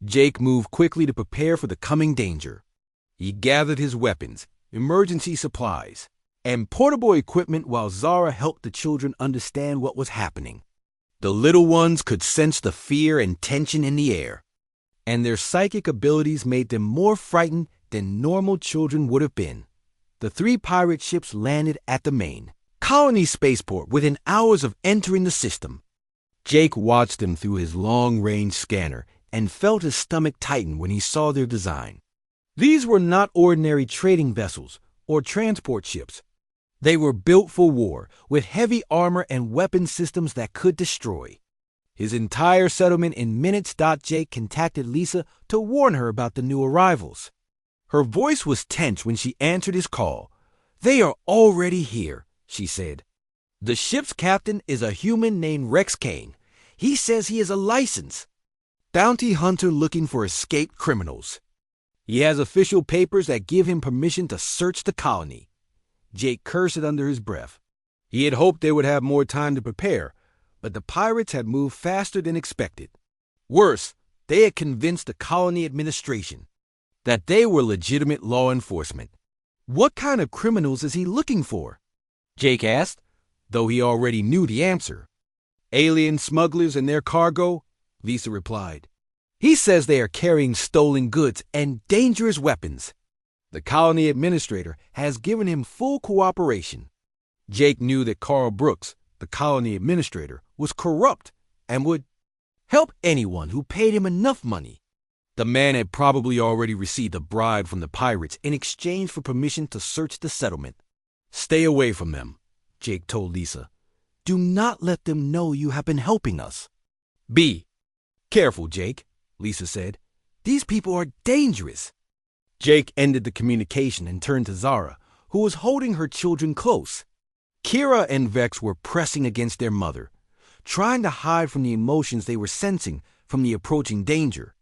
Jake moved quickly to prepare for the coming danger. He gathered his weapons, emergency supplies, and portable equipment while Zara helped the children understand what was happening. The little ones could sense the fear and tension in the air, and their psychic abilities made them more frightened than normal children would have been. The 3 pirate ships landed at the main colony spaceport within hours of entering the system. Jake watched them through his long-range scanner and felt his stomach tighten when he saw their design. These were not ordinary trading vessels or transport ships. They were built for war, with heavy armor and weapon systems that could destroy. His entire settlement in minutes. Jake contacted Lisa to warn her about the new arrivals. Her voice was tense when she answered his call. "They are already here," she said. "The ship's captain is a human named Rex Kane. He says he is a licensed bounty hunter looking for escaped criminals. He has official papers that give him permission to search the colony." Jake cursed under his breath. He had hoped they would have more time to prepare, but the pirates had moved faster than expected. Worse, they had convinced the colony administration that they were legitimate law enforcement. "What kind of criminals is he looking for?" Jake asked, though he already knew the answer. "Alien smugglers and their cargo," Lisa replied. "He says they are carrying stolen goods and dangerous weapons. The colony administrator has given him full cooperation." Jake knew that Carl Brooks, the colony administrator, was corrupt and would help anyone who paid him enough money. The man had probably already received a bribe from the pirates in exchange for permission to search the settlement. "Stay away from them," Jake told Lisa. "Do not let them know you have been helping us." "Be careful, Jake," Lisa said. "These people are dangerous." Jake ended the communication and turned to Zara, who was holding her children close. Kira and Vex were pressing against their mother, trying to hide from the emotions they were sensing from the approaching danger.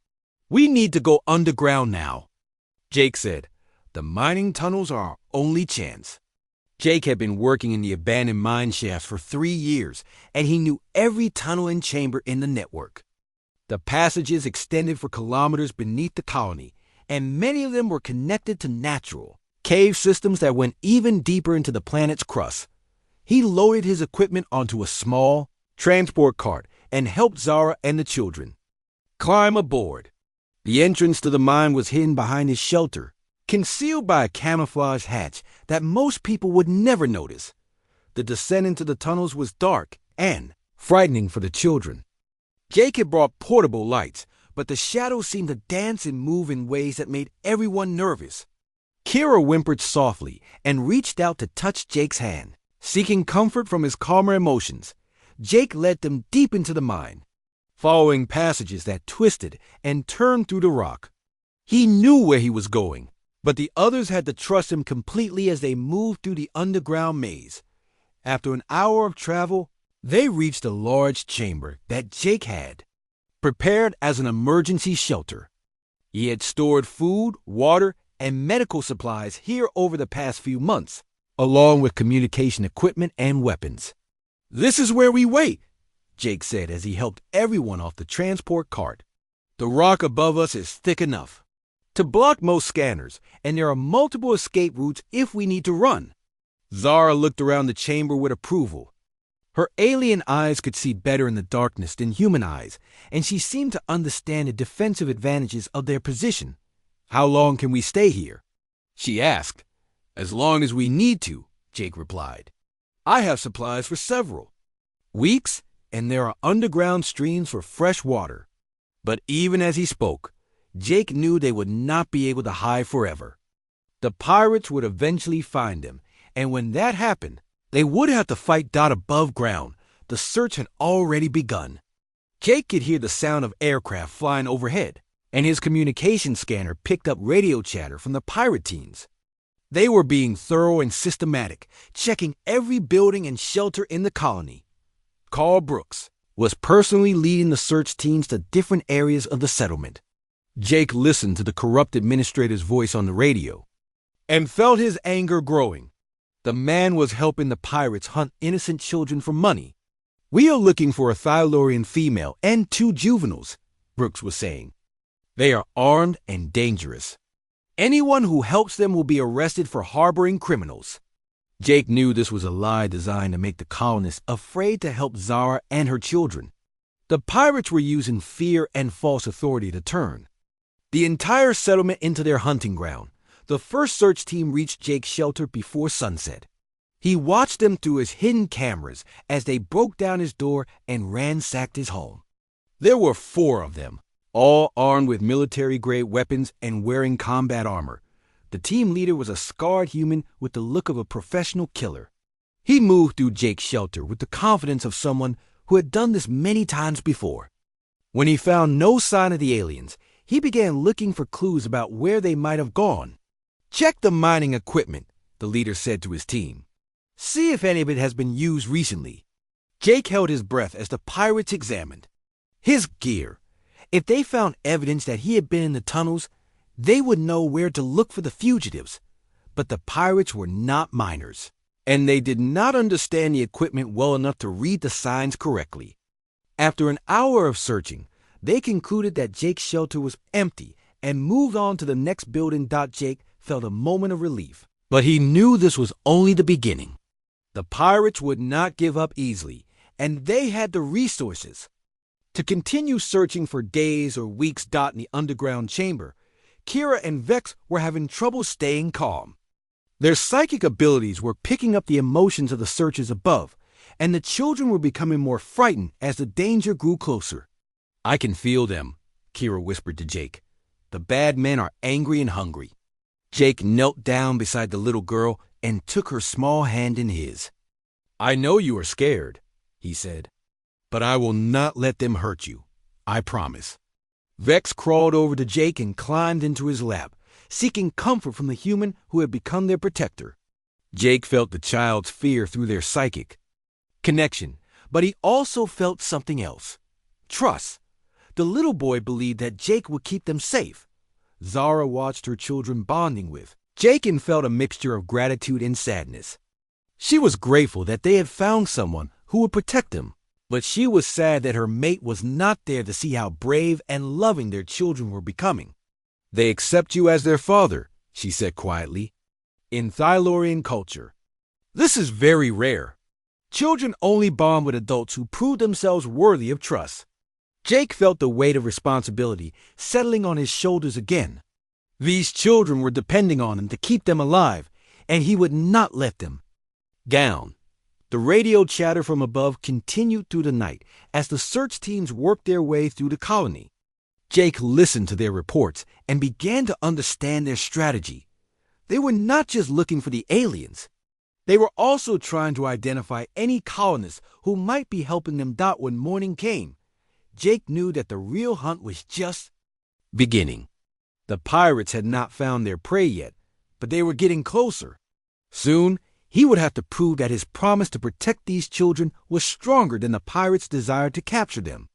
"We need to go underground now," Jake said. "The mining tunnels are our only chance." Jake had been working in the abandoned mine shafts for 3 years, and he knew every tunnel and chamber in the network. The passages extended for kilometers beneath the colony, and many of them were connected to natural cave systems that went even deeper into the planet's crust. He loaded his equipment onto a small transport cart and helped Zara and the children climb aboard. The entrance to the mine was hidden behind his shelter, concealed by a camouflage hatch that most people would never notice. The descent into the tunnels was dark and frightening for the children. Jake had brought portable lights, but the shadows seemed to dance and move in ways that made everyone nervous. Kira whimpered softly and reached out to touch Jake's hand, seeking comfort from his calmer emotions. Jake led them deep into the mine, following passages that twisted and turned through the rock. He knew where he was going, but the others had to trust him completely as they moved through the underground maze. After an hour of travel, they reached a large chamber that Jake had prepared as an emergency shelter. He had stored food, water, and medical supplies here over the past few months, along with communication equipment and weapons. "This is where we wait," Jake said as he helped everyone off the transport cart. "The rock above us is thick enough to block most scanners, and there are multiple escape routes if we need to run." Zara looked around the chamber with approval. Her alien eyes could see better in the darkness than human eyes, and she seemed to understand the defensive advantages of their position. "How long can we stay here?" she asked. "As long as we need to," Jake replied. "I have supplies for several weeks, and there are underground streams for fresh water." But even as he spoke, Jake knew they would not be able to hide forever. The pirates would eventually find them, and when that happened, they would have to fight above ground. The search had already begun. Jake could hear the sound of aircraft flying overhead, and his communication scanner picked up radio chatter from the pirate teams. They were being thorough and systematic, checking every building and shelter in the colony. Carl Brooks was personally leading the search teams to different areas of the settlement. Jake listened to the corrupt administrator's voice on the radio and felt his anger growing. The man was helping the pirates hunt innocent children for money. "We are looking for a Thylorean female and 2 juveniles," Brooks was saying. They are armed and dangerous. Anyone who helps them will be arrested for harboring criminals. Jake knew this was a lie designed to make the colonists afraid to help Zara and her children. The pirates were using fear and false authority to turn the entire settlement into their hunting ground. The first search team reached Jake's shelter before sunset. He watched them through his hidden cameras as they broke down his door and ransacked his home. There were 4 of them, all armed with military-grade weapons and wearing combat armor. The team leader was a scarred human with the look of a professional killer. He moved through Jake's shelter with the confidence of someone who had done this many times before. When he found no sign of the aliens, he began looking for clues about where they might have gone. "Check the mining equipment," the leader said to his team. "See if any of it has been used recently." Jake held his breath as the pirates examined his gear. If they found evidence that he had been in the tunnels, they would know where to look for the fugitives. But the pirates were not miners, and they did not understand the equipment well enough to read the signs correctly. After an hour of searching, they concluded that Jake's shelter was empty and moved on to the next building. Jake felt a moment of relief, but he knew this was only the beginning. The pirates would not give up easily, and they had the resources to continue searching for days or weeks. In the underground chamber, Kira and Vex were having trouble staying calm. Their psychic abilities were picking up the emotions of the searchers above, and the children were becoming more frightened as the danger grew closer. "I can feel them," Kira whispered to Jake. "The bad men are angry and hungry." Jake knelt down beside the little girl and took her small hand in his. "I know you are scared," he said, "but I will not let them hurt you. I promise." Vex crawled over to Jake and climbed into his lap, seeking comfort from the human who had become their protector. Jake felt the child's fear through their psychic connection, but he also felt something else: trust. The little boy believed that Jake would keep them safe. Zara watched her children bonding with Jake and felt a mixture of gratitude and sadness. She was grateful that they had found someone who would protect them, but she was sad that her mate was not there to see how brave and loving their children were becoming. "They accept you as their father," she said quietly. "In Thylorian culture, this is very rare. Children only bond with adults who prove themselves worthy of trust." Jake felt the weight of responsibility settling on his shoulders again. These children were depending on him to keep them alive, and he would not let them down. The radio chatter from above continued through the night as the search teams worked their way through the colony. Jake listened to their reports and began to understand their strategy. They were not just looking for the aliens. They were also trying to identify any colonists who might be helping them. When morning came, Jake knew that the real hunt was just beginning. The pirates had not found their prey yet, but they were getting closer. Soon, he would have to prove that his promise to protect these children was stronger than the pirates' desire to capture them.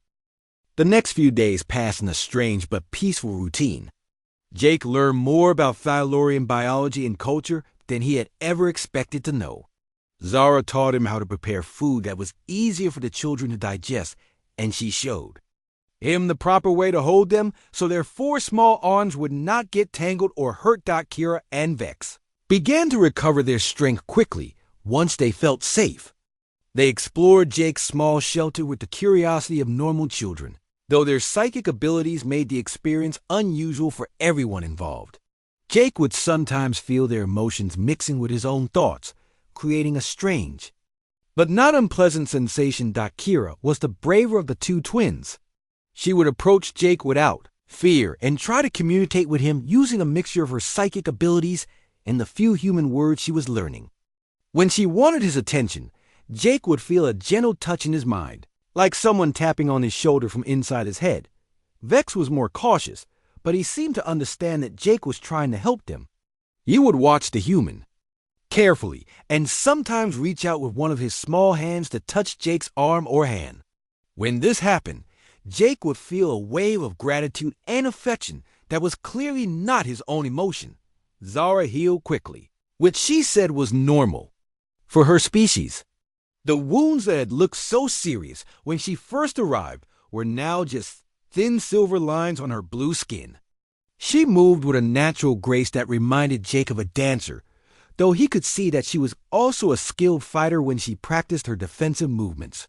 The next few days passed in a strange but peaceful routine. Jake learned more about Thylorian biology and culture than he had ever expected to know. Zara taught him how to prepare food that was easier for the children to digest, and she showed him the proper way to hold them so their 4 small arms would not get tangled or hurt. Kira and Vex began to recover their strength quickly once they felt safe. They explored Jake's small shelter with the curiosity of normal children, though their psychic abilities made the experience unusual for everyone involved. Jake would sometimes feel their emotions mixing with his own thoughts, creating a strange but not unpleasant sensation. Kira was the braver of the 2 twins. She would approach Jake without fear and try to communicate with him using a mixture of her psychic abilities and the few human words she was learning. When she wanted his attention, Jake would feel a gentle touch in his mind, like someone tapping on his shoulder from inside his head. Vex was more cautious, but he seemed to understand that Jake was trying to help them. He would watch the human carefully and sometimes reach out with one of his small hands to touch Jake's arm or hand. When this happened, Jake would feel a wave of gratitude and affection that was clearly not his own emotion. Zara healed quickly, which she said was normal for her species. The wounds that had looked so serious when she first arrived were now just thin silver lines on her blue skin. She moved with a natural grace that reminded Jake of a dancer, though he could see that she was also a skilled fighter when she practiced her defensive movements.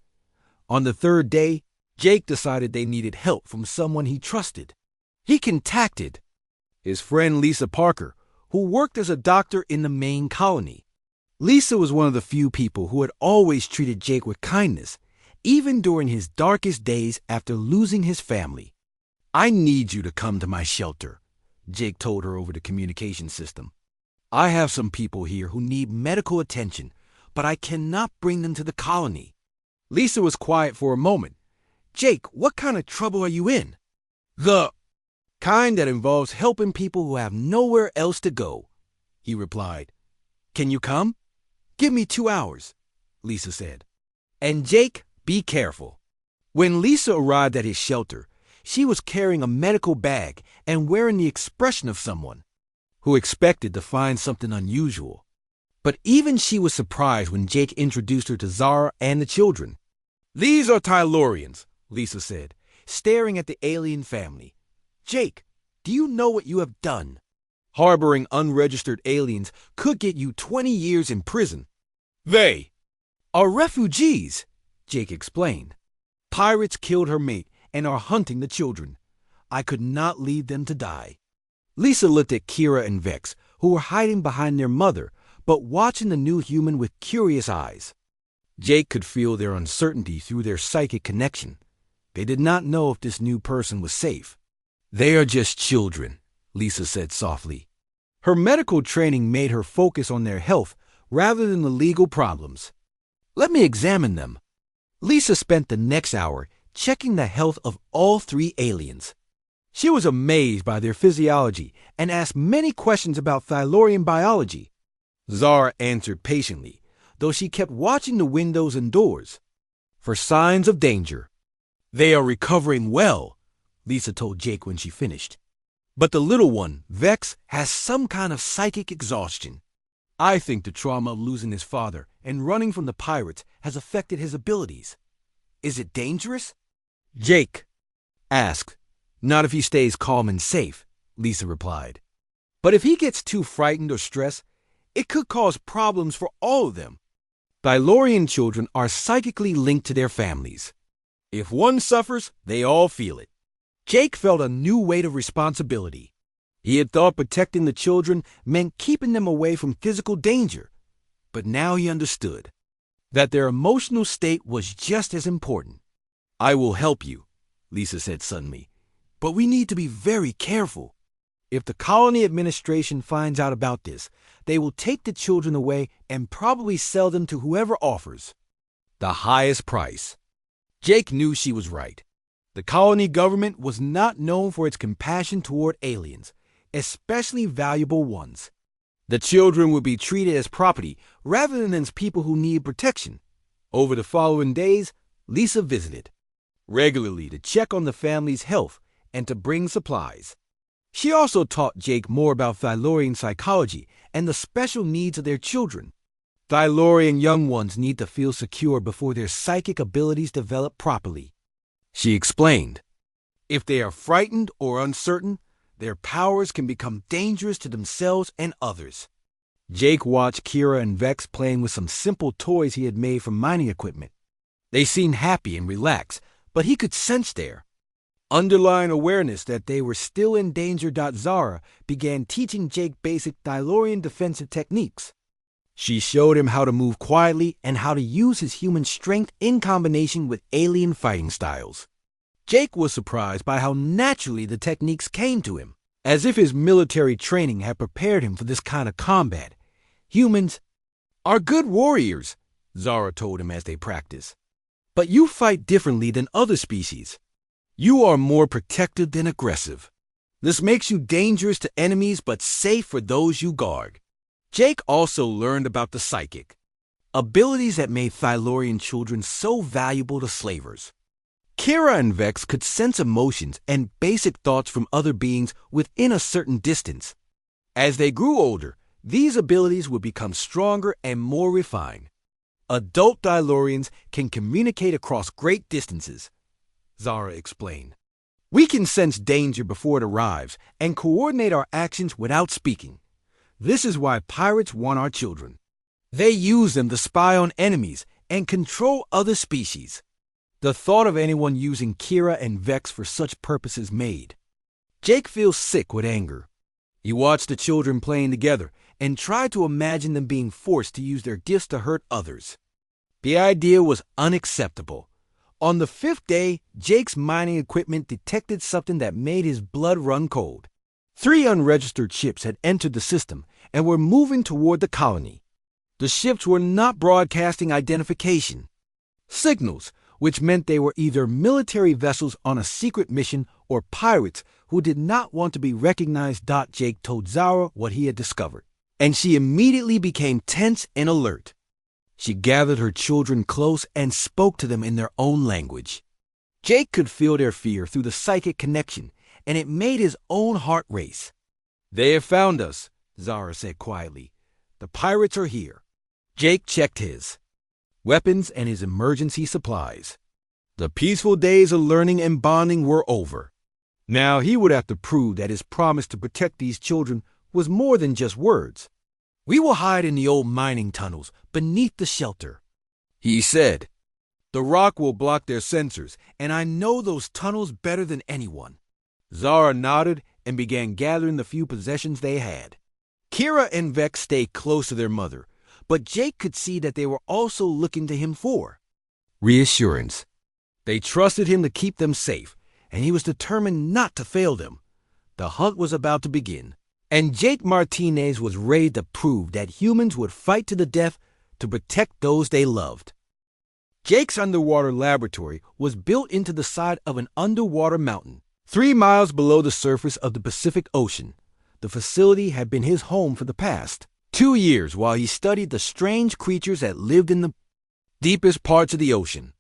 On the third day, Jake decided they needed help from someone he trusted. He contacted his friend Lisa Parker, who worked as a doctor in the main colony. Lisa was one of the few people who had always treated Jake with kindness, even during his darkest days after losing his family. "I need you to come to my shelter," Jake told her over the communication system. "I have some people here who need medical attention, but I cannot bring them to the colony." Lisa was quiet for a moment. "Jake, what kind of trouble are you in?" "The kind that involves helping people who have nowhere else to go," he replied. "Can you come?" "Give me 2 hours," Lisa said. "And Jake, be careful." When Lisa arrived at his shelter, she was carrying a medical bag and wearing the expression of someone who expected to find something unusual. But even she was surprised when Jake introduced her to Zara and the children. "These are Tylorians," Lisa said, staring at the alien family. "Jake, do you know what you have done? Harboring unregistered aliens could get you 20 years in prison." "They are refugees," Jake explained. "Pirates killed her mate and are hunting the children. I could not leave them to die." Lisa looked at Kira and Vex, who were hiding behind their mother, but watching the new human with curious eyes. Jake could feel their uncertainty through their psychic connection. They did not know if this new person was safe. "They are just children," Lisa said softly. Her medical training made her focus on their health rather than the legal problems. "Let me examine them." Lisa spent the next hour checking the health of all 3 aliens. She was amazed by their physiology and asked many questions about Thylorian biology. Zara answered patiently, though she kept watching the windows and doors for signs of danger. "They are recovering well," Lisa told Jake when she finished. "But the little one, Vex, has some kind of psychic exhaustion. I think the trauma of losing his father and running from the pirates has affected his abilities. Is it dangerous?" Jake asked. "Not if he stays calm and safe," Lisa replied. "But if he gets too frightened or stressed, it could cause problems for all of them. Thylorian children are psychically linked to their families. If one suffers, they all feel it." Jake felt a new weight of responsibility. He had thought protecting the children meant keeping them away from physical danger, but now he understood that their emotional state was just as important. "I will help you," Lisa said suddenly, "but we need to be very careful. If the colony administration finds out about this, they will take the children away and probably sell them to whoever offers the highest price." Jake knew she was right. The colony government was not known for its compassion toward aliens, especially valuable ones. The children would be treated as property rather than as people who need protection. Over the following days, Lisa visited regularly to check on the family's health and to bring supplies. She also taught Jake more about Thylorian psychology and the special needs of their children. Thylorian young ones need to feel secure before their psychic abilities develop properly. She explained, "If they are frightened or uncertain, their powers can become dangerous to themselves and others." Jake watched Kira and Vex playing with some simple toys he had made from mining equipment. They seemed happy and relaxed, but he could sense their underlying awareness that they were still in danger. Zara began teaching Jake basic Thylorian defensive techniques. She showed him how to move quietly and how to use his human strength in combination with alien fighting styles. Jake was surprised by how naturally the techniques came to him, as if his military training had prepared him for this kind of combat. "Humans are good warriors," Zara told him as they practiced. "But you fight differently than other species. You are more protective than aggressive. This makes you dangerous to enemies but safe for those you guard." Jake also learned about the psychic, abilities that made Thylorian children so valuable to slavers. Kira and Vex could sense emotions and basic thoughts from other beings within a certain distance. As they grew older, these abilities would become stronger and more refined. Adult Thylorians can communicate across great distances, Zara explained. We can sense danger before it arrives and coordinate our actions without speaking. This is why pirates want our children. They use them to spy on enemies and control other species. The thought of anyone using Kira and Vex for such purposes made Jake feel sick with anger. He watched the children playing together and tried to imagine them being forced to use their gifts to hurt others. The idea was unacceptable. On the 5th day, Jake's mining equipment detected something that made his blood run cold. 3 unregistered ships had entered the system and were moving toward the colony. The ships were not broadcasting identification signals, which meant they were either military vessels on a secret mission or pirates who did not want to be recognized. Jake told Zara what he had discovered, and she immediately became tense and alert. She gathered her children close and spoke to them in their own language. Jake could feel their fear through the psychic connection, and it made his own heart race. "They have found us," Zara said quietly. "The pirates are here." Jake checked his weapons and his emergency supplies. The peaceful days of learning and bonding were over. Now he would have to prove that his promise to protect these children was more than just words. "We will hide in the old mining tunnels beneath the shelter," he said. "The rock will block their sensors, and I know those tunnels better than anyone." Zara nodded and began gathering the few possessions they had. Kira and Vex stayed close to their mother, but Jake could see that they were also looking to him for reassurance. They trusted him to keep them safe, and he was determined not to fail them. The hunt was about to begin, and Jake Martinez was ready to prove that humans would fight to the death to protect those they loved. Jake's underwater laboratory was built into the side of an underwater mountain, 3 miles below the surface of the Pacific Ocean. The facility had been his home for the past 2 years while he studied the strange creatures that lived in the deepest parts of the ocean.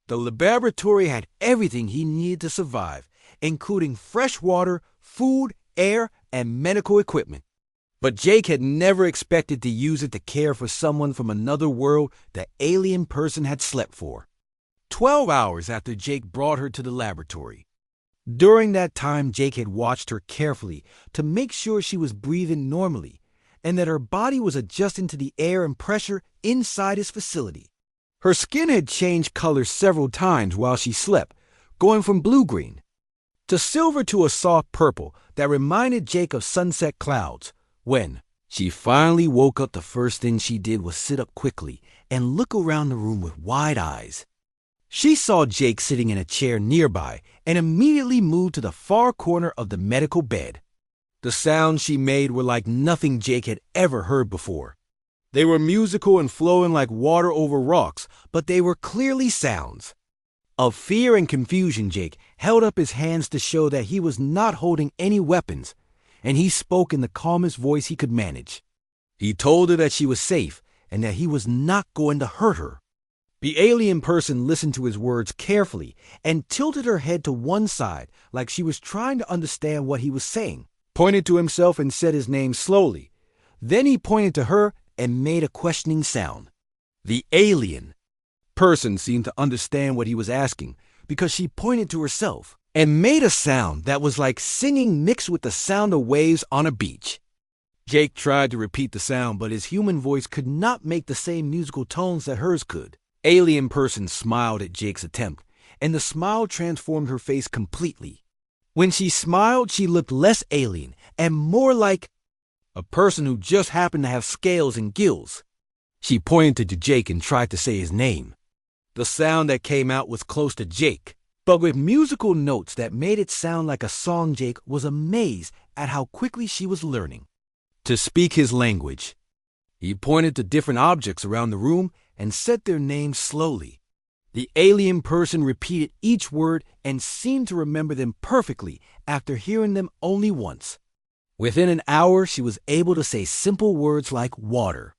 The laboratory had everything he needed to survive, including fresh water, food, air, and medical equipment. But Jake had never expected to use it to care for someone from another world the alien person had slept for. 12 hours after Jake brought her to the laboratory. During that time, Jake had watched her carefully to make sure she was breathing normally and that her body was adjusting to the air and pressure inside his facility. Her skin had changed colors several times while she slept, going from blue-green to silver to a soft purple that reminded Jake of sunset clouds. When she finally woke up, the first thing she did was sit up quickly and look around the room with wide eyes. She saw Jake sitting in a chair nearby and immediately moved to the far corner of the medical bed. The sounds she made were like nothing Jake had ever heard before. They were musical and flowing like water over rocks, but they were clearly sounds of fear and confusion. Jake held up his hands to show that he was not holding any weapons, and he spoke in the calmest voice he could manage. He told her that she was safe and that he was not going to hurt her. The alien person listened to his words carefully and tilted her head to one side like she was trying to understand what he was saying, pointed to himself and said his name slowly. Then he pointed to her and made a questioning sound. The alien person seemed to understand what he was asking because she pointed to herself and made a sound that was like singing mixed with the sound of waves on a beach. Jake tried to repeat the sound, but his human voice could not make the same musical tones that hers could. Alien person smiled at Jake's attempt, and the smile transformed her face completely. When she smiled, she looked less alien and more like a person who just happened to have scales and gills. She pointed to Jake and tried to say his name. The sound that came out was close to Jake, but with musical notes that made it sound like a song. Jake was amazed at how quickly she was learning to speak his language. He pointed to different objects around the room and said their names slowly. The alien person repeated each word and seemed to remember them perfectly after hearing them only once. Within an hour, she was able to say simple words like water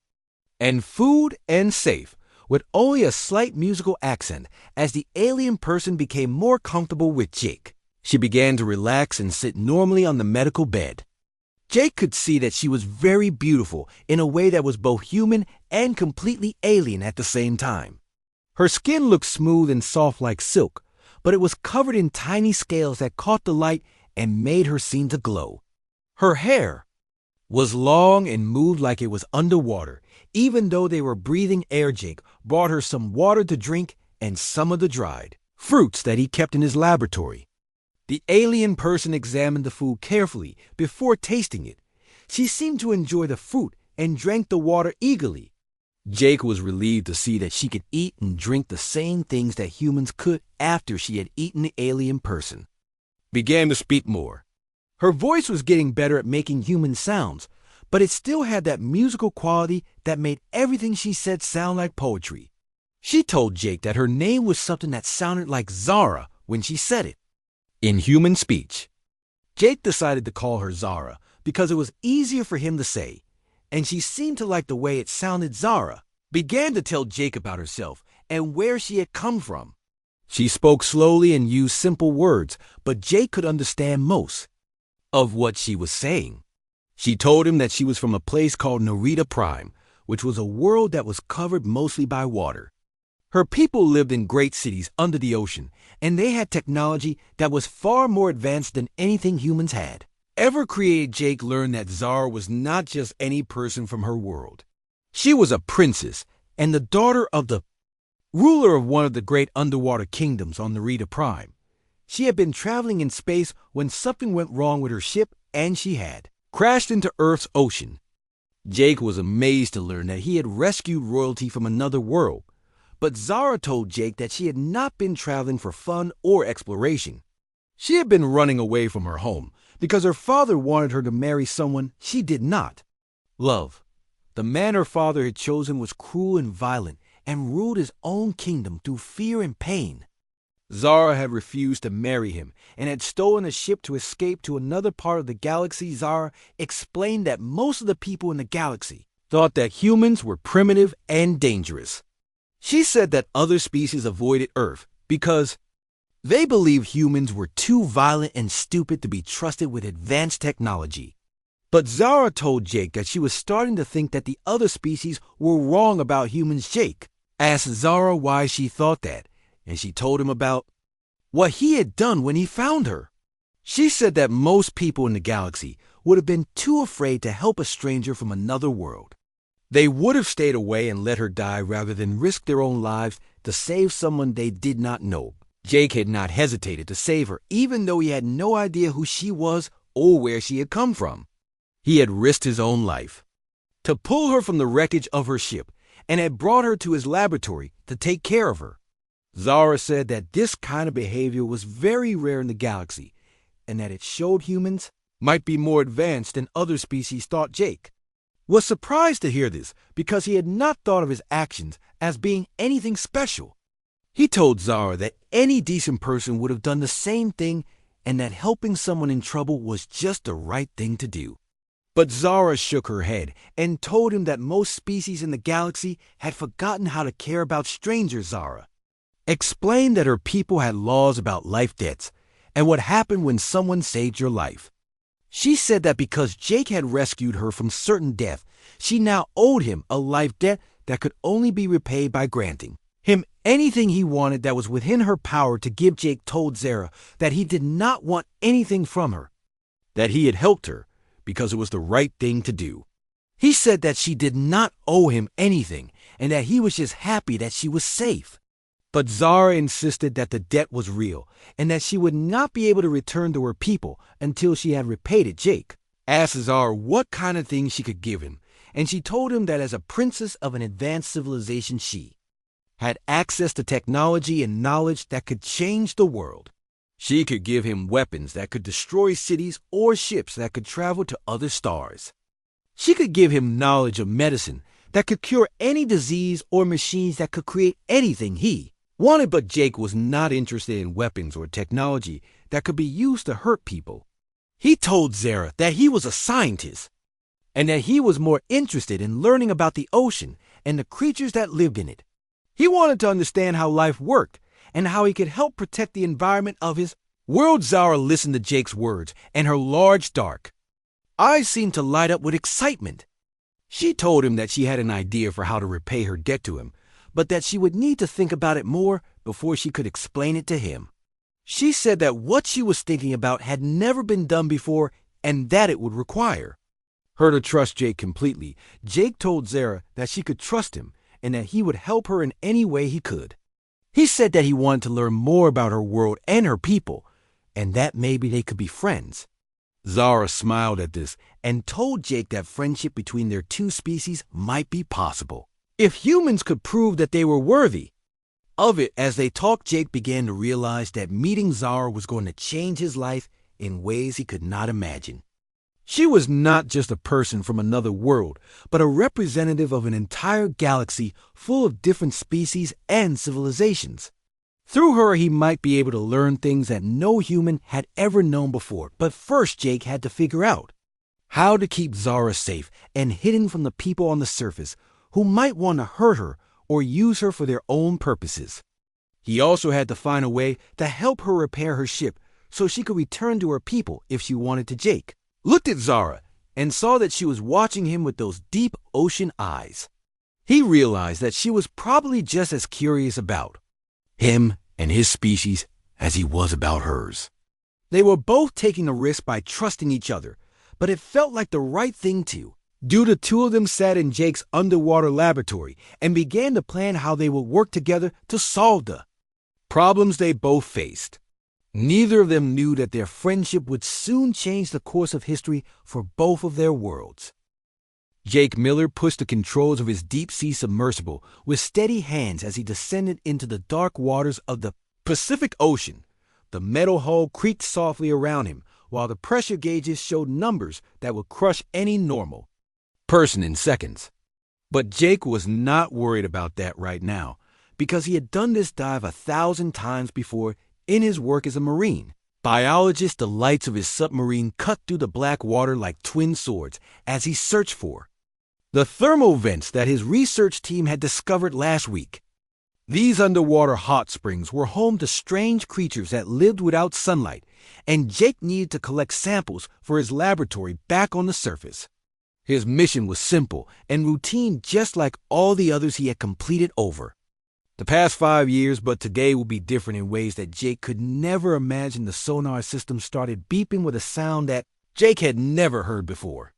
and food and safe with only a slight musical accent. As the alien person became more comfortable with Jake, she began to relax and sit normally on the medical bed. Jake could see that she was very beautiful in a way that was both human and completely alien at the same time. Her skin looked smooth and soft like silk, but it was covered in tiny scales that caught the light and made her seem to glow. Her hair was long and moved like it was underwater. Even though they were breathing air, Jake brought her some water to drink and some of the dried fruits that he kept in his laboratory. The alien person examined the food carefully before tasting it. She seemed to enjoy the fruit and drank the water eagerly. Jake was relieved to see that she could eat and drink the same things that humans could after she had eaten the alien person. Began to speak more. Her voice was getting better at making human sounds, but it still had that musical quality that made everything she said sound like poetry. She told Jake that her name was something that sounded like Zara when she said it. In human speech, Jake decided to call her Zara because it was easier for him to say, and she seemed to like the way it sounded. Zara began to tell Jake about herself and where she had come from. She spoke slowly and used simple words, but Jake could understand most of what she was saying. She told him that she was from a place called Narita Prime, which was a world that was covered mostly by water. Her people lived in great cities under the ocean, and they had technology that was far more advanced than anything humans had ever created. Jake learned that Zara was not just any person from her world. She was a princess and the daughter of the ruler of one of the great underwater kingdoms on Narita Prime. She had been traveling in space when something went wrong with her ship and she had crashed into Earth's ocean. Jake was amazed to learn that he had rescued royalty from another world, but Zara told Jake that she had not been traveling for fun or exploration. She had been running away from her home because her father wanted her to marry someone she did not love. The man her father had chosen was cruel and violent and ruled his own kingdom through fear and pain. Zara had refused to marry him and had stolen a ship to escape to another part of the galaxy. Zara explained that most of the people in the galaxy thought that humans were primitive and dangerous. She said that other species avoided Earth because they believed humans were too violent and stupid to be trusted with advanced technology. But Zara told Jake that she was starting to think that the other species were wrong about humans. Jake asked Zara why she thought that, and she told him about what he had done when he found her. She said that most people in the galaxy would have been too afraid to help a stranger from another world. They would have stayed away and let her die rather than risk their own lives to save someone they did not know. Jake had not hesitated to save her, even though he had no idea who she was or where she had come from. He had risked his own life to pull her from the wreckage of her ship and had brought her to his laboratory to take care of her. Zara said that this kind of behavior was very rare in the galaxy and that it showed humans might be more advanced than other species thought. Jake was surprised to hear this because he had not thought of his actions as being anything special. He told Zara that any decent person would have done the same thing and that helping someone in trouble was just the right thing to do. But Zara shook her head and told him that most species in the galaxy had forgotten how to care about strangers. Zara explained that her people had laws about life debts and what happened when someone saved your life. She said that because Jake had rescued her from certain death, she now owed him a life debt that could only be repaid by granting him anything he wanted that was within her power to give. Jake told Zara that he did not want anything from her, that he had helped her because it was the right thing to do. He said that she did not owe him anything and that he was just happy that she was safe. But Zara insisted that the debt was real and that she would not be able to return to her people until she had repaid it. Jake asked Zara what kind of things she could give him, and she told him that as a princess of an advanced civilization, she had access to technology and knowledge that could change the world. She could give him weapons that could destroy cities or ships that could travel to other stars. She could give him knowledge of medicine that could cure any disease or machines that could create anything he wanted. But Jake was not interested in weapons or technology that could be used to hurt people. He told Zara that he was a scientist and that he was more interested in learning about the ocean and the creatures that lived in it. He wanted to understand how life worked and how he could help protect the environment of his world. Zara listened to Jake's words, and her large, dark eyes seemed to light up with excitement. She told him that she had an idea for how to repay her debt to him, but that she would need to think about it more before she could explain it to him. She said that what she was thinking about had never been done before and that it would require her to trust Jake completely. Jake told Zara that she could trust him and that he would help her in any way he could. He said that he wanted to learn more about her world and her people, and that maybe they could be friends. Zara smiled at this and told Jake that friendship between their two species might be possible, if humans could prove that they were worthy of it. As they talked, Jake began to realize that meeting Zara was going to change his life in ways he could not imagine. She was not just a person from another world, but a representative of an entire galaxy full of different species and civilizations. Through her, he might be able to learn things that no human had ever known before. But first, Jake had to figure out how to keep Zara safe and hidden from the people on the surface who might want to hurt her or use her for their own purposes. He also had to find a way to help her repair her ship so she could return to her people if she wanted to. Jake looked at Zara and saw that she was watching him with those deep ocean eyes. He realized that she was probably just as curious about him and his species as he was about hers. They were both taking a risk by trusting each other, but it felt like the right thing to do. The two of them sat in Jake's underwater laboratory and began to plan how they would work together to solve the problems they both faced. Neither of them knew that their friendship would soon change the course of history for both of their worlds. Jake Miller pushed the controls of his deep-sea submersible with steady hands as he descended into the dark waters of the Pacific Ocean. The metal hull creaked softly around him, while the pressure gauges showed numbers that would crush any normal person in seconds. But Jake was not worried about that right now, because he had done this dive 1,000 times before in his work as a marine biologist. The lights of his submarine cut through the black water like twin swords as he searched for the thermal vents that his research team had discovered last week. These underwater hot springs were home to strange creatures that lived without sunlight, and Jake needed to collect samples for his laboratory back on the surface. His mission was simple and routine, just like all the others he had completed over the past 5 years, but today would be different in ways that Jake could never imagine. The sonar system started beeping with a sound that Jake had never heard before.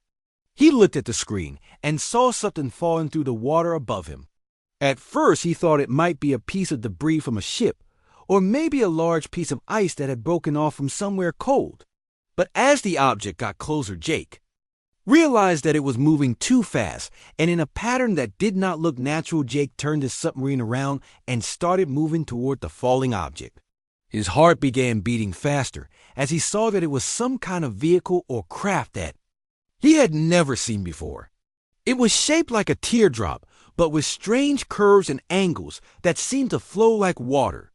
He looked at the screen and saw something falling through the water above him. At first, he thought it might be a piece of debris from a ship, or maybe a large piece of ice that had broken off from somewhere cold. But as the object got closer, Jake realized that it was moving too fast, and in a pattern that did not look natural. Jake turned his submarine around and started moving toward the falling object. His heart began beating faster as he saw that it was some kind of vehicle or craft that he had never seen before. It was shaped like a teardrop, but with strange curves and angles that seemed to flow like water.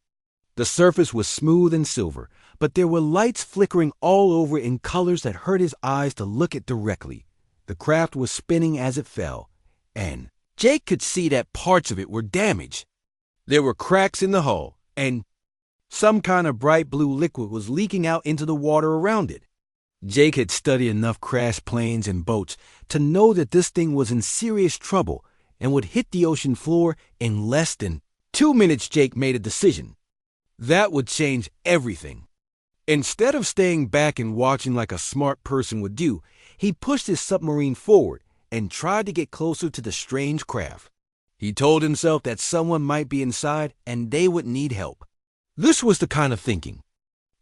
The surface was smooth and silver, but there were lights flickering all over in colors that hurt his eyes to look at directly. The craft was spinning as it fell, and Jake could see that parts of it were damaged. There were cracks in the hull, and some kind of bright blue liquid was leaking out into the water around it. Jake had studied enough crashed planes and boats to know that this thing was in serious trouble and would hit the ocean floor in less than 2 minutes. Jake made a decision that would change everything. Instead of staying back and watching like a smart person would do, he pushed his submarine forward and tried to get closer to the strange craft. He told himself that someone might be inside and they would need help. This was the kind of thinking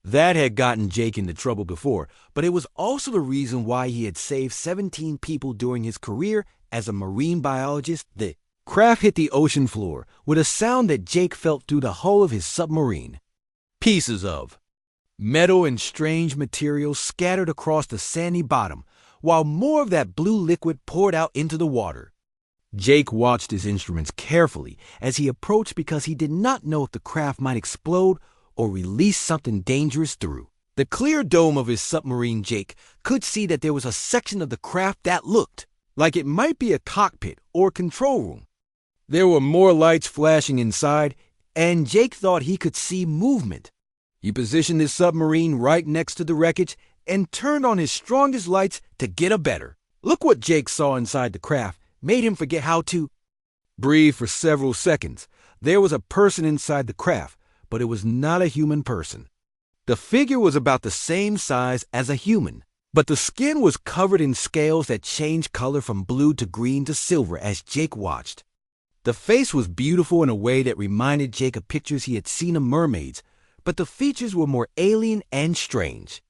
that had gotten Jake into trouble before, but it was also the reason why he had saved 17 people during his career as a marine biologist. The craft hit the ocean floor with a sound that Jake felt through the hull of his submarine. Pieces of metal and strange materials scattered across the sandy bottom, while more of that blue liquid poured out into the water. Jake watched his instruments carefully as he approached, because he did not know if the craft might explode or release something dangerous through the clear dome of his submarine. Jake could see that there was a section of the craft that looked like it might be a cockpit or control room. There were more lights flashing inside, and Jake thought he could see movement. He positioned his submarine right next to the wreckage and turned on his strongest lights to get a better look. What Jake saw inside the craft made him forget how to breathe for several seconds. There was a person inside the craft, but it was not a human person. The figure was about the same size as a human, but the skin was covered in scales that changed color from blue to green to silver as Jake watched. The face was beautiful in a way that reminded Jake of pictures he had seen of mermaids, but the features were more alien and strange.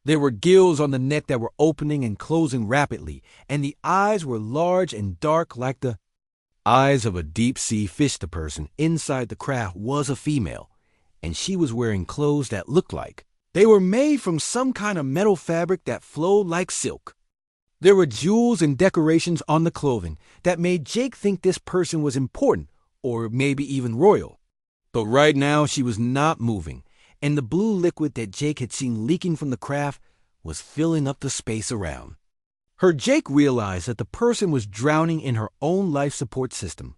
There were gills on the neck that were opening and closing rapidly, and the eyes were large and dark like the eyes of a deep-sea fish. The person inside the craft was a female, and she was wearing clothes that looked like they were made from some kind of metal fabric that flowed like silk. There were jewels and decorations on the clothing that made Jake think this person was important, or maybe even royal. But right now she was not moving, and the blue liquid that Jake had seen leaking from the craft was filling up the space around her. Jake realized that the person was drowning in her own life support system.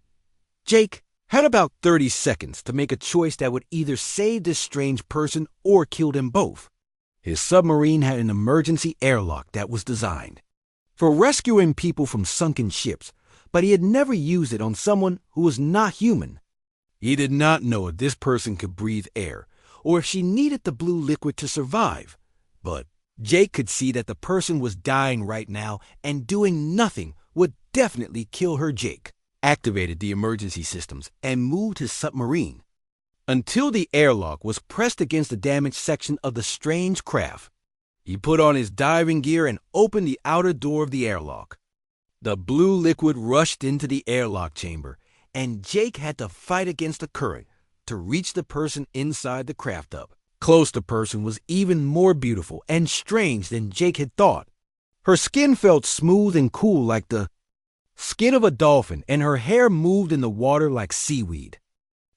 Jake had about 30 seconds to make a choice that would either save this strange person or kill them both. His submarine had an emergency airlock that was designed for rescuing people from sunken ships, but he had never used it on someone who was not human. He did not know if this person could breathe air, or if she needed the blue liquid to survive. But Jake could see that the person was dying right now, and doing nothing would definitely kill her. Jake activated the emergency systems and moved his submarine until the airlock was pressed against the damaged section of the strange craft. He put on his diving gear and opened the outer door of the airlock. The blue liquid rushed into the airlock chamber, and Jake had to fight against the current to reach the person inside the craft. Up close, the person was even more beautiful and strange than Jake had thought. Her skin felt smooth and cool like the skin of a dolphin, and her hair moved in the water like seaweed.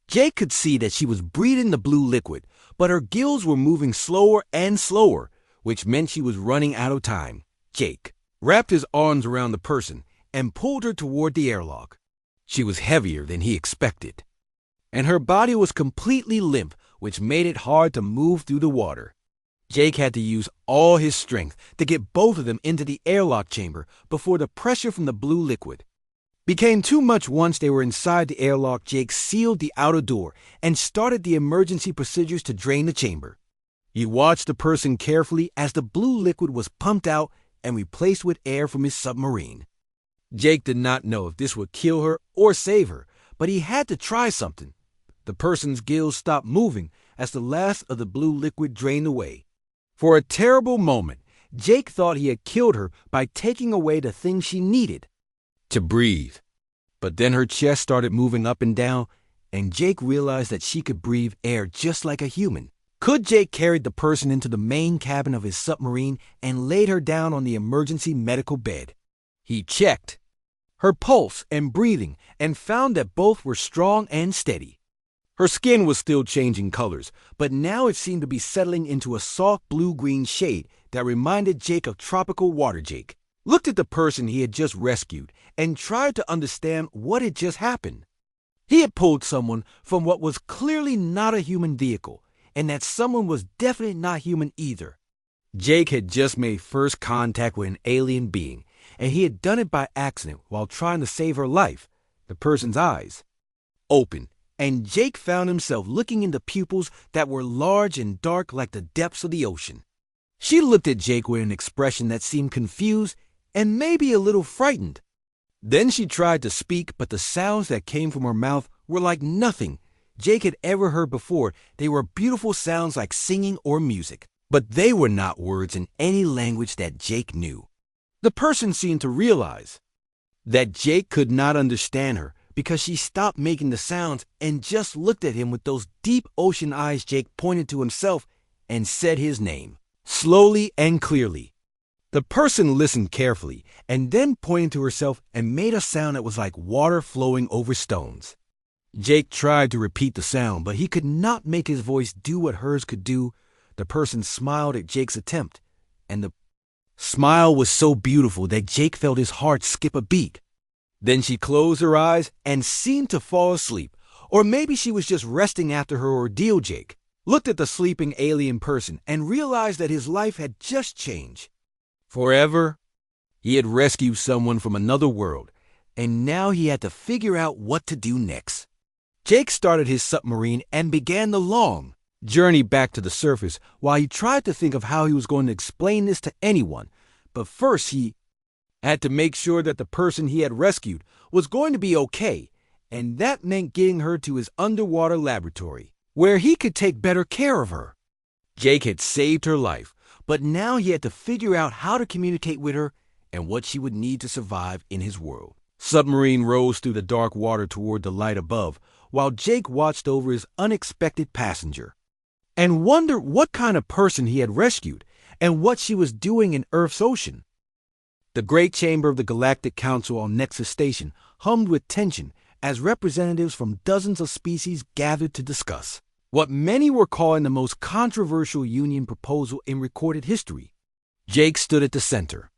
Jake could see that she was breathing the blue liquid, but her gills were moving slower and slower, which meant she was running out of time. Jake wrapped his arms around the person and pulled her toward the airlock. She was heavier than he expected, and her body was completely limp, which made it hard to move through the water. Jake had to use all his strength to get both of them into the airlock chamber before the pressure from the blue liquid became too much. Once they were inside the airlock, Jake sealed the outer door and started the emergency procedures to drain the chamber. He watched the person carefully as the blue liquid was pumped out and replaced with air from his submarine. Jake did not know if this would kill her or save her, but he had to try something. The person's gills stopped moving as the last of the blue liquid drained away. For a terrible moment, Jake thought he had killed her by taking away the thing she needed to breathe. But then her chest started moving up and down, and Jake realized that she could breathe air just like a human. Jake carried the person into the main cabin of his submarine and laid her down on the emergency medical bed. He checked her pulse and breathing and found that both were strong and steady. Her skin was still changing colors, but now it seemed to be settling into a soft blue-green shade that reminded Jake of tropical water. Jake looked at the person he had just rescued and tried to understand what had just happened. He had pulled someone from what was clearly not a human vehicle, and that someone was definitely not human either. Jake had just made first contact with an alien being, and he had done it by accident while trying to save her life. The person's eyes opened, and Jake found himself looking into pupils that were large and dark like the depths of the ocean. She looked at Jake with an expression that seemed confused and maybe a little frightened. Then she tried to speak, but the sounds that came from her mouth were like nothing Jake had ever heard before. They were beautiful sounds like singing or music, but they were not words in any language that Jake knew. The person seemed to realize that Jake could not understand her because she stopped making the sounds and just looked at him with those deep ocean eyes. Jake pointed to himself and said his name, slowly and clearly. The person listened carefully and then pointed to herself and made a sound that was like water flowing over stones. Jake tried to repeat the sound, but he could not make his voice do what hers could do. The person smiled at Jake's attempt, and the smile was so beautiful that Jake felt his heart skip a beat. Then she closed her eyes and seemed to fall asleep, or maybe she was just resting after her ordeal. Jake looked at the sleeping alien person and realized that his life had just changed forever. He had rescued someone from another world, and now he had to figure out what to do next. Jake started his submarine and began the long, journeyed back to the surface while he tried to think of how he was going to explain this to anyone. But first he had to make sure that the person he had rescued was going to be okay, and that meant getting her to his underwater laboratory, where he could take better care of her. Jake had saved her life, but now he had to figure out how to communicate with her and what she would need to survive in his world. Submarine rose through the dark water toward the light above, while Jake watched over his unexpected passenger and wondered what kind of person he had rescued and what she was doing in Earth's ocean. The great chamber of the Galactic Council on Nexus Station hummed with tension as representatives from dozens of species gathered to discuss what many were calling the most controversial union proposal in recorded history. Jake stood at the center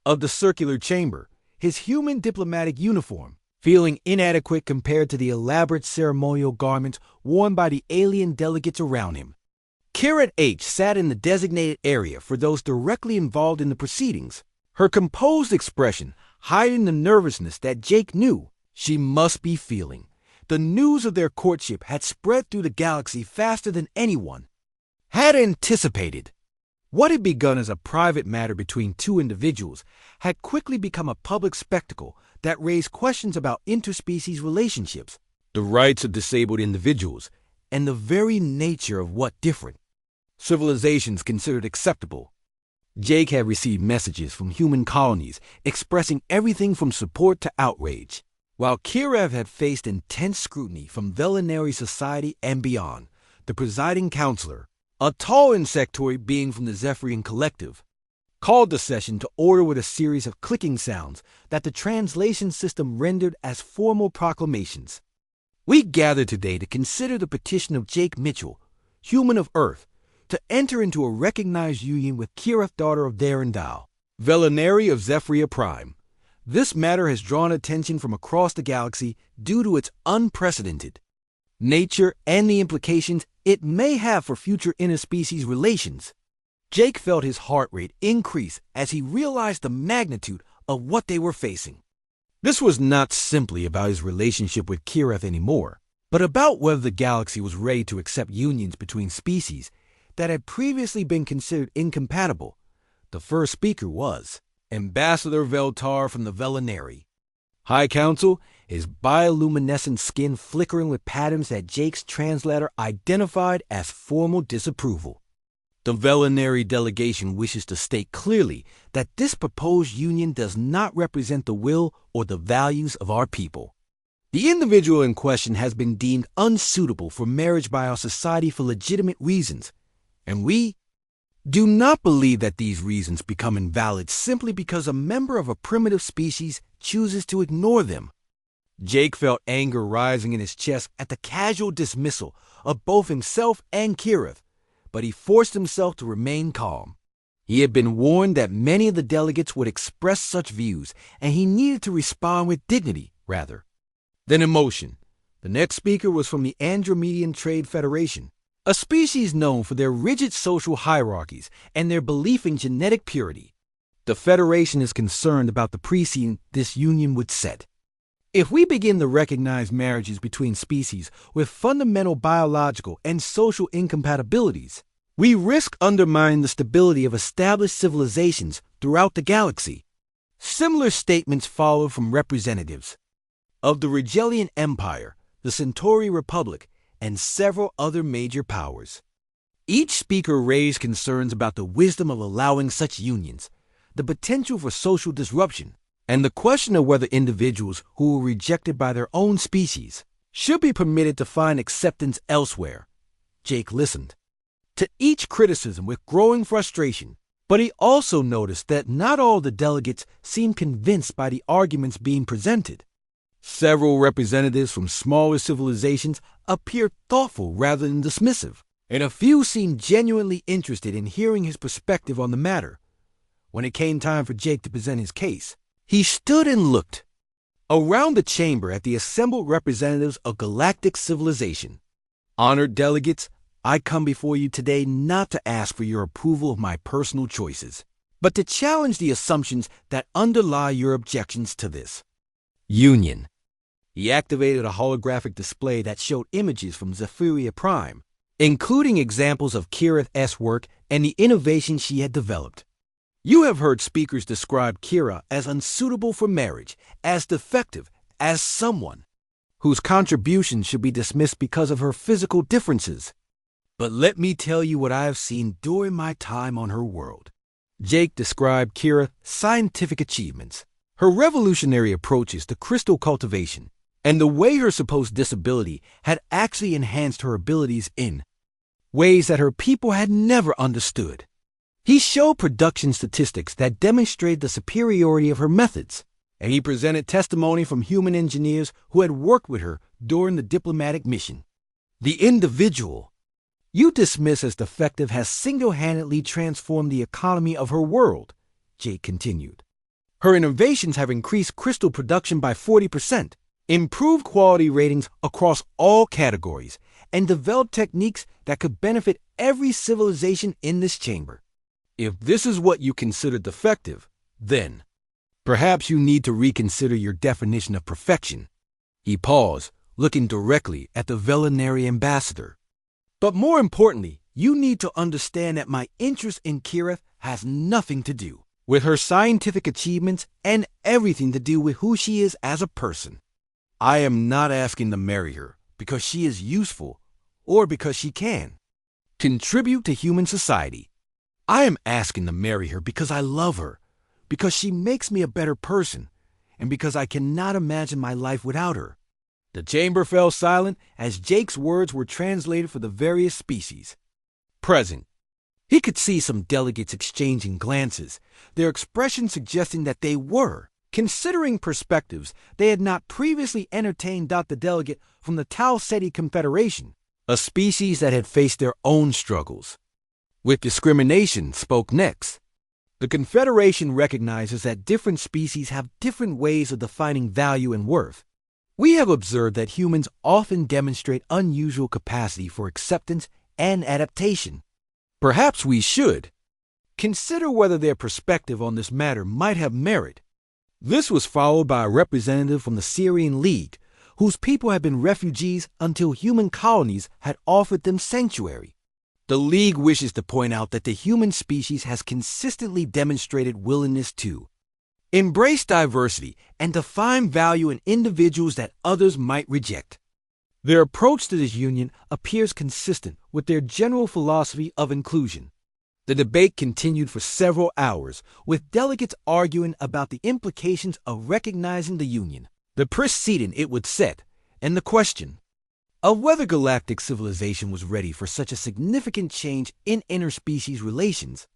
of the circular chamber, his human diplomatic uniform feeling inadequate compared to the elaborate ceremonial garments worn by the alien delegates around him. Kira H. sat in the designated area for those directly involved in the proceedings, her composed expression hiding the nervousness that Jake knew she must be feeling. The news of their courtship had spread through the galaxy faster than anyone had anticipated. What had begun as a private matter between two individuals had quickly become a public spectacle that raised questions about interspecies relationships, the rights of disabled individuals, and the very nature of what different civilizations considered acceptable. Jake had received messages from human colonies expressing everything from support to outrage, while Kirev had faced intense scrutiny from Velinary society and beyond. The presiding counselor, a tall insectoid being from the Zephyrian Collective, called the session to order with a series of clicking sounds that the translation system rendered as formal proclamations. We gather today to consider the petition of Jake Mitchell, human of Earth, to enter into a recognized union with Kirith, daughter of Darendal, Velinary of Zephyria Prime. This matter has drawn attention from across the galaxy due to its unprecedented nature and the implications it may have for future interspecies relations. Jake felt his heart rate increase as he realized the magnitude of what they were facing. This was not simply about his relationship with Kirith anymore, but about whether the galaxy was ready to accept unions between species that had previously been considered incompatible. The first speaker was Ambassador Veltar from the Velinary High Council, his bioluminescent skin flickering with patterns that Jake's translator identified as formal disapproval. The Velinary delegation wishes to state clearly that this proposed union does not represent the will or the values of our people. The individual in question has been deemed unsuitable for marriage by our society for legitimate reasons, and we do not believe that these reasons become invalid simply because a member of a primitive species chooses to ignore them. Jake felt anger rising in his chest at the casual dismissal of both himself and Kirith, but he forced himself to remain calm. He had been warned that many of the delegates would express such views, and he needed to respond with dignity rather than emotion. The next speaker was from the Andromedan Trade Federation, a species known for their rigid social hierarchies and their belief in genetic purity. The Federation is concerned about the precedent this union would set. If we begin to recognize marriages between species with fundamental biological and social incompatibilities, we risk undermining the stability of established civilizations throughout the galaxy. Similar statements followed from representatives of the Rigelian Empire, the Centauri Republic, and several other major powers. Each speaker raised concerns about the wisdom of allowing such unions, the potential for social disruption, and the question of whether individuals who were rejected by their own species should be permitted to find acceptance elsewhere. Jake listened to each criticism with growing frustration, but he also noticed that not all the delegates seemed convinced by the arguments being presented. Several representatives from smaller civilizations appeared thoughtful rather than dismissive, and a few seemed genuinely interested in hearing his perspective on the matter. When it came time for Jake to present his case, he stood and looked around the chamber at the assembled representatives of galactic civilization. Honored delegates, I come before you today not to ask for your approval of my personal choices, but to challenge the assumptions that underlie your objections to this union. He activated a holographic display that showed images from Zephyria Prime, including examples of Kira's work and the innovation she had developed. You have heard speakers describe Kira as unsuitable for marriage, as defective, as someone whose contributions should be dismissed because of her physical differences. But let me tell you what I have seen during my time on her world. Jake described Kira's scientific achievements, her revolutionary approaches to crystal cultivation, and the way her supposed disability had actually enhanced her abilities in ways that her people had never understood. He showed production statistics that demonstrated the superiority of her methods, and he presented testimony from human engineers who had worked with her during the diplomatic mission. The individual you dismiss as defective has single-handedly transformed the economy of her world, Jake continued. Her innovations have increased crystal production by 40%, improved quality ratings across all categories, and developed techniques that could benefit every civilization in this chamber. If this is what you consider defective, then perhaps you need to reconsider your definition of perfection. He paused, looking directly at the Velinary ambassador. But more importantly, you need to understand that my interest in Kira has nothing to do with her scientific achievements and everything to do with who she is as a person. I am not asking to marry her because she is useful or because she can contribute to human society. I am asking to marry her because I love her, because she makes me a better person, and because I cannot imagine my life without her. The chamber fell silent as Jake's words were translated for the various species present. He could see some delegates exchanging glances, their expressions suggesting that they were considering perspectives they had not previously entertained. The delegate from the Tau Ceti Confederation, a species that had faced their own struggles with discrimination, spoke next. The Confederation recognizes that different species have different ways of defining value and worth. We have observed that humans often demonstrate unusual capacity for acceptance and adaptation. Perhaps we should consider whether their perspective on this matter might have merit. This was followed by a representative from the Syrian League, whose people had been refugees until human colonies had offered them sanctuary. The League wishes to point out that the human species has consistently demonstrated willingness to embrace diversity and to find value in individuals that others might reject. Their approach to this union appears consistent with their general philosophy of inclusion. The debate continued for several hours, with delegates arguing about the implications of recognizing the union, the precedent it would set, and the question of whether galactic civilization was ready for such a significant change in interspecies relations.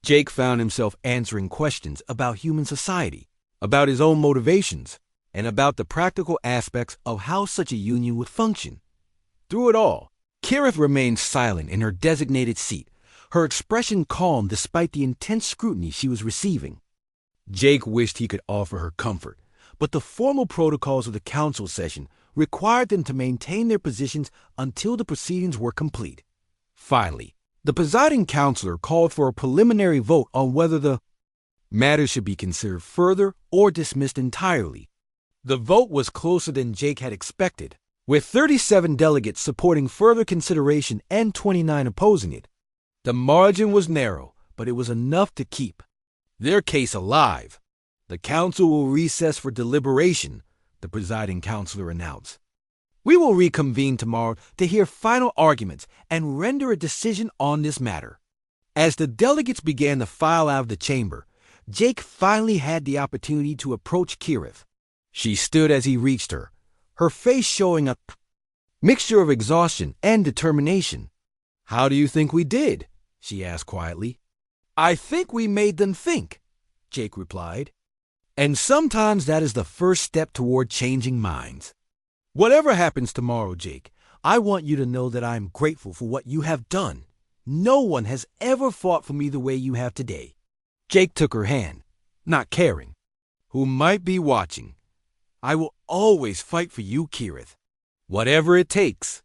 Jake found himself answering questions about human society, about his own motivations, and about the practical aspects of how such a union would function. Through it all, Kira remained silent in her designated seat, her expression calm despite the intense scrutiny she was receiving. Jake wished he could offer her comfort, but the formal protocols of the council session required them to maintain their positions until the proceedings were complete. Finally, the presiding counselor called for a preliminary vote on whether the matter should be considered further or dismissed entirely. The vote was closer than Jake had expected, with 37 delegates supporting further consideration and 29 opposing it. The margin was narrow, but it was enough to keep their case alive. The council will recess for deliberation, the presiding counselor announced. We will reconvene tomorrow to hear final arguments and render a decision on this matter. As the delegates began to file out of the chamber, Jake finally had the opportunity to approach Kira. She stood as he reached her, her face showing a mixture of exhaustion and determination. "How do you think we did?" she asked quietly. "I think we made them think," Jake replied. "And sometimes that is the first step toward changing minds." Whatever happens tomorrow, Jake, I want you to know that I am grateful for what you have done. No one has ever fought for me the way you have today. Jake took her hand, not caring. "Who might be watching. I will always fight for you, Kira. Whatever it takes."